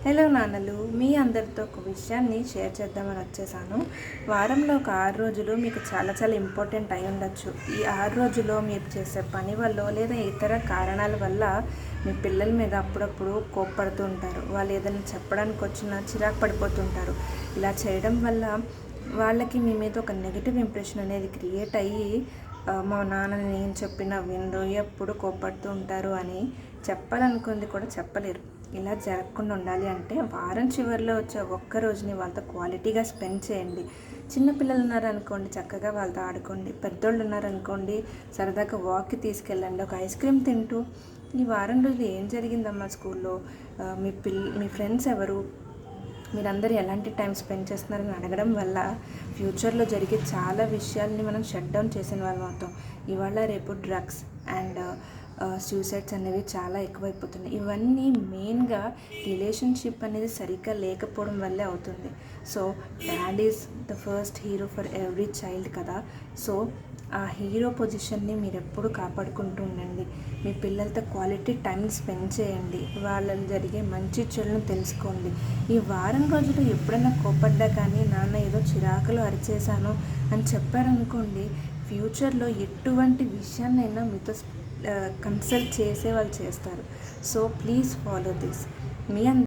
Hello నాన్నలు, మీ అందరితో ఒక విషయాన్ని షేర్ చేద్దామని వచ్చేసాను. వారంలో ఒక 6 రోజులు మీకు చాలా చాలా ఇంపార్టెంట్ అయి ఉండొచ్చు. ఈ 6 రోజుల్లో మీరు చేసే పని వల్ల లేదా ఇతర కారణాల వల్ల మీ పిల్లల మీద అప్పుడప్పుడు కోప్పడుతూ ఉంటారు. వాళ్ళు ఏదైనా చెప్పడానికి వచ్చినా చిరాకు పడిపోతుంటారు. ఇలా చేయడం వల్ల వాళ్ళకి మీ మీద ఒక నెగిటివ్ ఇంప్రెషన్ అనేది క్రియేట్ అయ్యి మా నాన్నని నేను చెప్పిన వినరు, ఎప్పుడు కోప్పడుతూ ఉంటారు అని చెప్పాలనుకుంది కూడా చెప్పలేరు. ఇలా జరగకుండా ఉండాలి అంటే వారం చివరిలో వచ్చే ఒక్క రోజుని వాళ్ళతో క్వాలిటీగా స్పెండ్ చేయండి. చిన్నపిల్లలు ఉన్నారనుకోండి, చక్కగా వాళ్ళతో ఆడుకోండి. పెద్దోళ్ళు ఉన్నారనుకోండి, సరదాగా వాక్కి తీసుకెళ్ళండి. ఒక ఐస్ క్రీమ్ తింటూ ఈ వారం రోజులు ఏం జరిగిందమ్మా స్కూల్లో, మీ ఫ్రెండ్స్ ఎవరు, మీరందరూ ఎలాంటి టైం స్పెండ్ చేస్తున్నారని అడగడం వల్ల ఫ్యూచర్లో జరిగే చాలా విషయాల్ని మనం షట్ డౌన్ చేసిన వాళ్ళం అవుతాం. ఇవాళ రేపు డ్రగ్స్ అండ్ సూసైడ్స్ అనేవి చాలా ఎక్కువైపోతున్నాయి. ఇవన్నీ మెయిన్గా రిలేషన్షిప్ అనేది సరిగ్గా లేకపోవడం వల్లే అవుతుంది. So dad is the first hero for every child కదా. సో ఆ హీరో పొజిషన్ని మీరు ఎప్పుడు కాపాడుకుంటూ ఉండండి. మీ పిల్లలతో క్వాలిటీ టైం స్పెండ్ చేయండి. వాళ్ళని జరిగే మంచి చెడులను తెలుసుకోండి. ఈ వారం రోజులు ఎప్పుడైనా కోపడ్డా కానీ నాన్న ఏదో చిరాకులు అరిచేశాను అని చెప్పారనుకోండి, ఫ్యూచర్లో ఎటువంటి విషయాన్నైనా మీతో కన్సల్ట్ చేసే వాళ్ళు చేస్తారు. So please follow this. Me